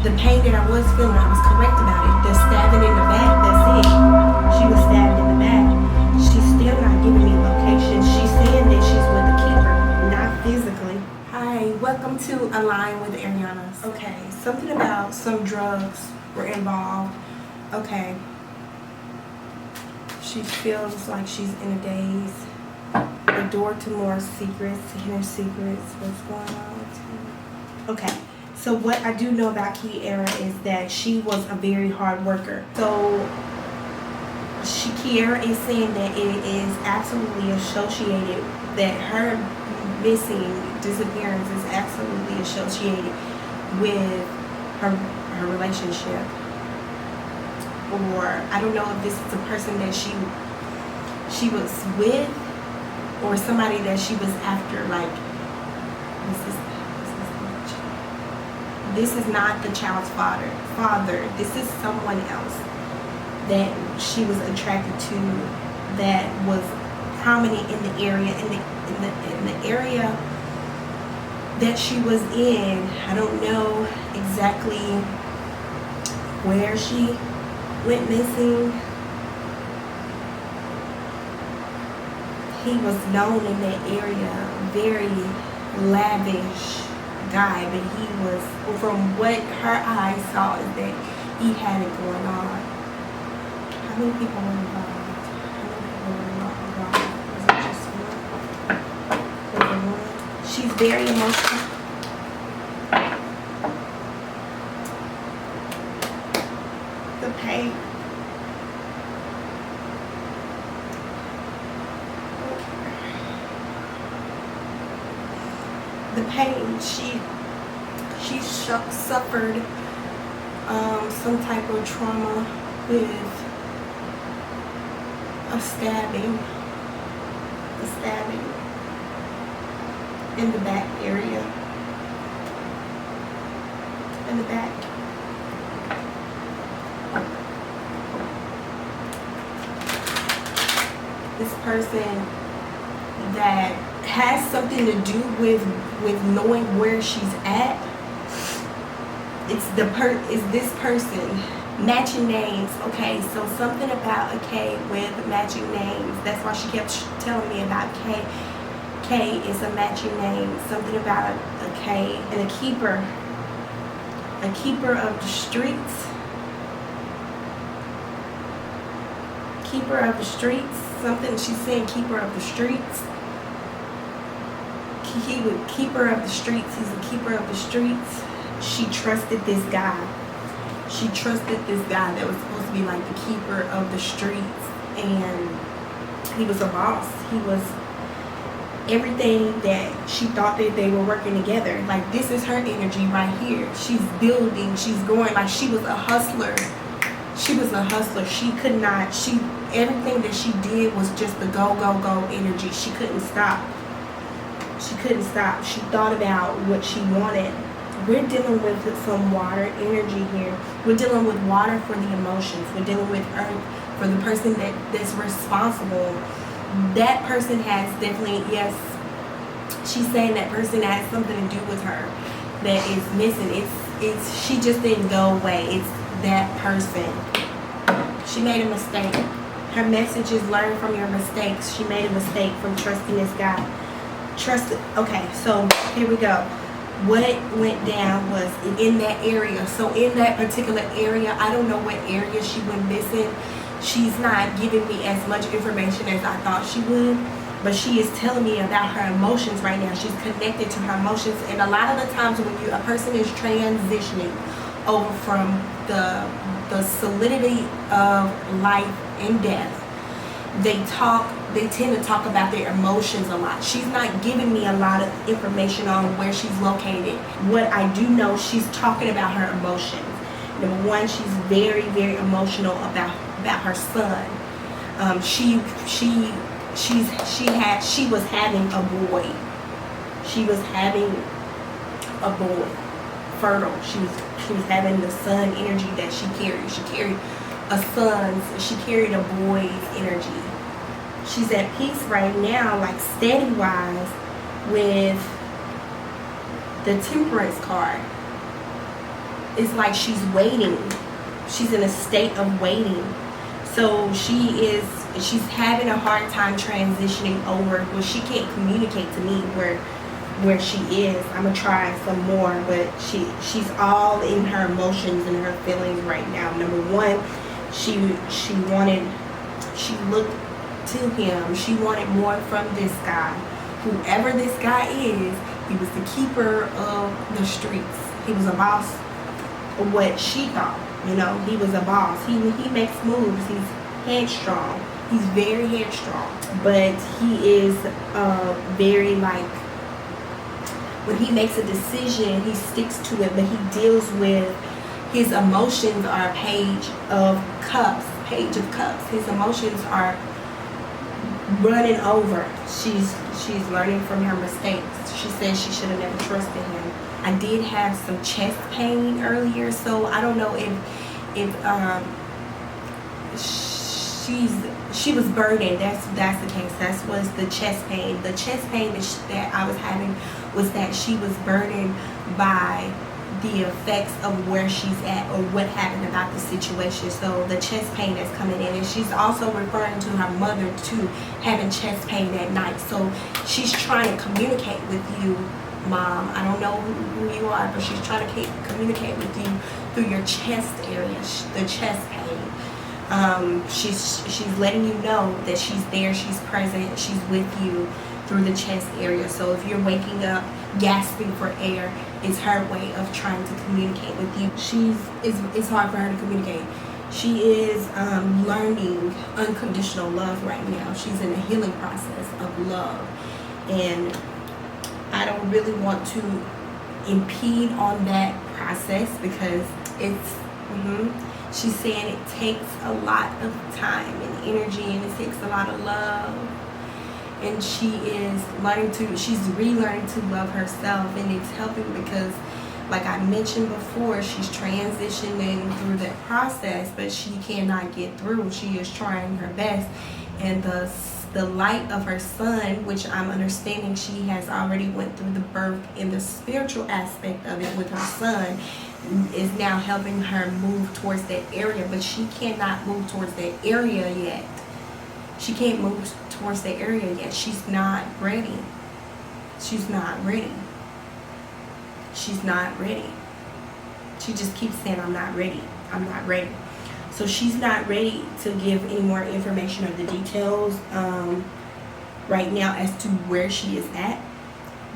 the pain that I was feeling, I was correct about it. The stabbing in the back, that's it. She was stabbed in the back. She's still not giving me location. She's saying that she's with the keeper, not physically. Hi, welcome to Align with Arianna. Okay, something about some drugs were involved. Okay. She feels like she's in a daze. The door to more secrets, inner secrets. What's going on? Okay. So what I do know about Kierra is that she was a very hard worker. So Kierra is saying that it is absolutely associated, that her disappearance is absolutely associated with her relationship. Or I don't know if this is a person that she was with, or somebody that she was after. Like, this is not the child's father. This is someone else that she was attracted to, that was prominent in the area, in the area that she was in. I don't know exactly where she went missing. He was known in that area, very lavish guy, but he was, from what her eyes saw, is that he had it going on. How many people were involved? Was it just one? Was it one? She's very emotional. The pain. The pain, she suffered some type of trauma with a stabbing in the back area, in the back. This person that has something to do with knowing where she's at. Is this person matching names? Okay, so something about a K with matching names. That's why she kept telling me about K. K is a matching name. Something about a K and a keeper of the streets. Keeper of the streets. Something she's saying. Keeper of the streets. Keeper of the streets. He's a keeper of the streets. She trusted this guy. She trusted this guy that was supposed to be like the keeper of the streets, and he was a boss. He was everything that she thought that they were working together. Like, this is her energy right here. She's building. She's going. Like, she was a hustler. She was a hustler. She could not. Everything that she did was just the go, go, go energy. She couldn't stop. She couldn't stop. She thought about what she wanted. We're dealing with some water energy here. We're dealing with water for the emotions. We're dealing with earth for the person that's responsible. That person has definitely, yes, she's saying that person has something to do with her that is missing. It's she just didn't go away. It's that person. She made a mistake. Her message is learn from your mistakes. She made a mistake from trusting this guy. Okay, so here we go. What went down was in that area. So in that particular area, I don't know what area she went missing. She's not giving me as much information as I thought she would, but she is telling me about her emotions right now. She's connected to her emotions, and a lot of the times when a person is transitioning over from the solidity of life and death, they tend to talk about their emotions a lot. She's not giving me a lot of information on where she's located. What I do know, she's talking about her emotions. Number one, she's very, very emotional about her son. She was having a boy. She was having a boy, fertile. She was having the son energy that she carried. She carried she carried a boy's energy. She's at peace right now, like steady wise, with the Temperance card. it's like she's waiting. She's in a state of waiting. So she's having a hard time transitioning over. Well, she can't communicate to me where she is. I'm gonna try some more, but she's all in her emotions and her feelings right now. Number one, she looked to him. She wanted more from this guy. Whoever this guy is, he was the keeper of the streets. He was a boss, what she thought. You know, he was a boss. He makes moves. He's headstrong. He's very headstrong. But he is very like, when he makes a decision, he sticks to it, but he deals with his emotions are a page of cups. His emotions are running over. She's learning from her mistakes. She says she should have never trusted him. I did have some chest pain earlier, so I don't know if she was burdened. That's the case. That was the chest pain. The chest pain that I was having was that she was burdened by the effects of where she's at or what happened about the situation. So the chest pain that's coming in, and she's also referring to her mother too having chest pain at night. So she's trying to communicate with you, Mom. I don't know who you are, but she's trying to communicate with you through your chest area, the chest pain. She's letting you know that she's there, she's present, she's with you through the chest area. So if you're waking up gasping for air, it's her way of trying to communicate with you. It's hard for her to communicate. She is learning unconditional love right now. She's in a healing process of love, and I don't really want to impede on that process because it's she's saying it takes a lot of time and energy, and it takes a lot of love. And she's relearning to love herself, and it's helping because, like I mentioned before, she's transitioning through that process, but she cannot get through. She is trying her best, and the light of her son, which I'm understanding she has already went through the birth in the spiritual aspect of it with her son, is now helping her move towards that area, but she cannot move towards that area yet. She can't move towards that area yet. She's not ready. She's not ready. She's not ready. She just keeps saying, I'm not ready. I'm not ready. So she's not ready to give any more information or the details right now as to where she is at.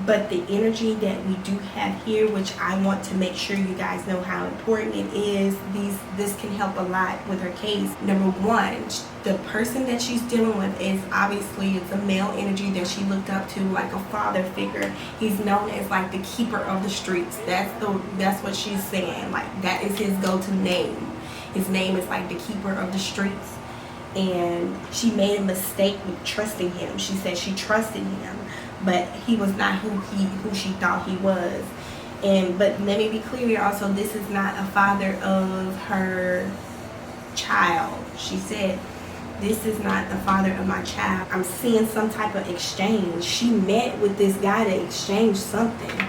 But the energy that we do have here, which I want to make sure you guys know how important it is, this can help a lot with her case. Number one, the person that she's dealing with is obviously it's a male energy that she looked up to, like a father figure. He's known as like the keeper of the streets. That's what she's saying. Like that is his go-to name. His name is like the keeper of the streets. And she made a mistake with trusting him. She said she trusted him, but he was not who she thought he was. But let me be clear here also, this is not a father of her child. She said, this is not the father of my child. I'm seeing some type of exchange. She met with this guy to exchange something.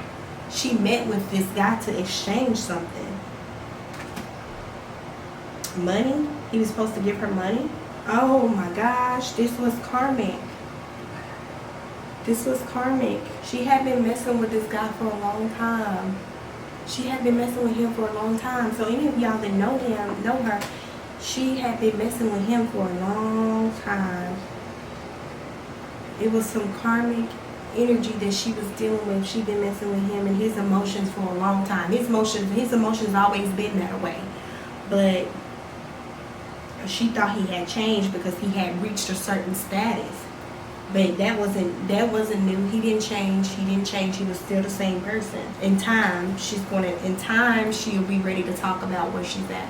She met with this guy to exchange something. Money? He was supposed to give her money? Oh my gosh, this was karmic. This was karmic. She had been messing with this guy for a long time. She had been messing with him for a long time. So any of y'all that know him, know her, she had been messing with him for a long time. It was some karmic energy that she was dealing with. She'd been messing with him and his emotions for a long time. His emotions always been that way. But she thought he had changed because he had reached a certain status. But that wasn't new. He didn't change. He was still the same person. In time, she'll be ready to talk about where she's at.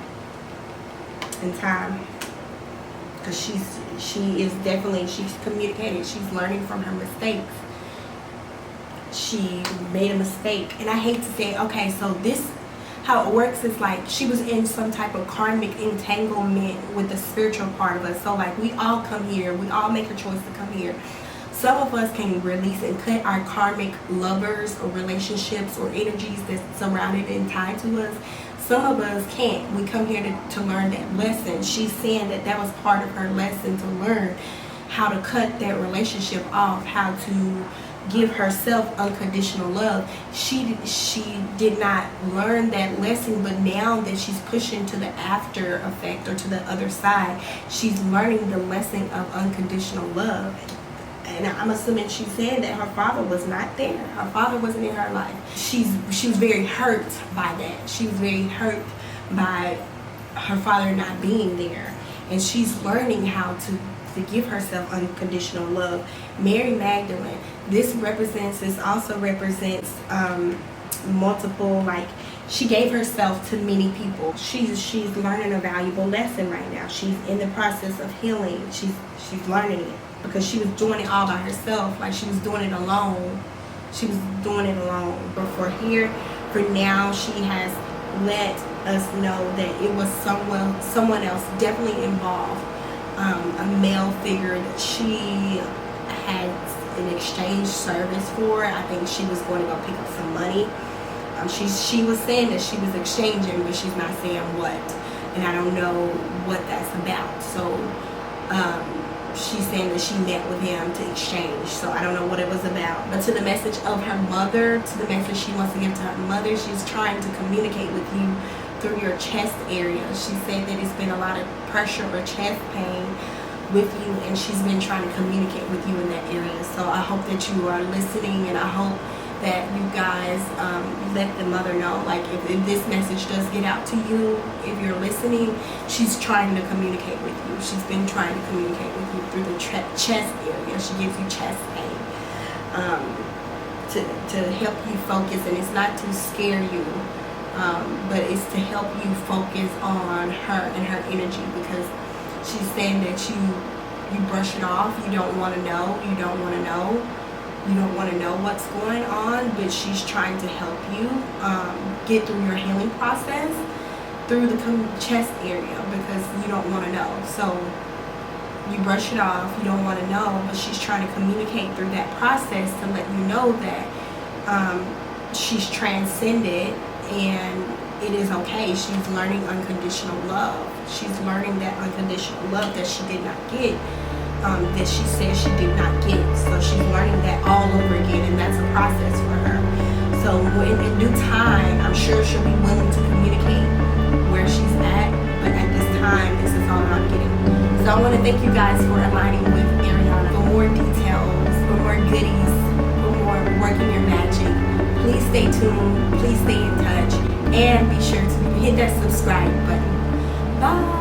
In time. Because she's communicated. She's learning from her mistakes. She made a mistake. And I hate to say, okay, so this, how it works is like she was in some type of karmic entanglement with the spiritual part of us. So like we all come here, we all make a choice to come here. Some of us can release and cut our karmic lovers or relationships or energies that's surrounded and tied to us. some of us can't. We come here to learn that lesson. She's saying that was part of her lesson, to learn how to cut that relationship off, how to give herself unconditional love. She did not learn that lesson, but now that she's pushing to the after effect or to the other side, she's learning the lesson of unconditional love. And I'm assuming she's saying that her father was not there. Her father wasn't in her life. She was very hurt by that. She was very hurt by her father not being there. And she's learning how to give herself unconditional love. Mary Magdalene, this also represents multiple, like, she gave herself to many people. She's learning a valuable lesson right now. She's in the process of healing. She's learning it, because she was doing it all by herself. Like, she was doing it alone. But for now, she has let us know that it was someone else definitely involved. A male figure that she had an exchange service for. I think she was going to go pick up some money. She was saying that she was exchanging, but she's not saying what. And I don't know what that's about. So she's saying that she met with him to exchange. So I don't know what it was about. But to the message of her mother, to the message she wants to give to her mother, she's trying to communicate with you through your chest area. She said that it's been a lot of pressure or chest pain with you, and she's been trying to communicate with you in that area. So I hope that you are listening, and I hope that you guys let the mother know, like, if this message does get out to you, if you're listening, she's trying to communicate with you. She's been trying to communicate with you through the chest area. She gives you chest pain to help you focus, and it's not to scare you, but it's to help you focus on her and her energy, because she's saying that you brush it off. You don't want to know. You don't want to know what's going on, but she's trying to help you get through your healing process through the chest area, because you don't want to know. So you brush it off. You don't want to know, but she's trying to communicate through that process to let you know that she's transcended, and it is okay. She's learning unconditional love. She's learning that unconditional love that she did not get, that she said she did not get. So she's learning that all over again, and that's a process for her. So in due time, I'm sure she'll be willing to communicate where she's at, but at this time, this is all I'm getting. So I want to thank you guys for aligning with Arianna. For more details, for more goodies, for more working your magic, please stay tuned, please stay in touch, and be sure to hit that subscribe button. Bye.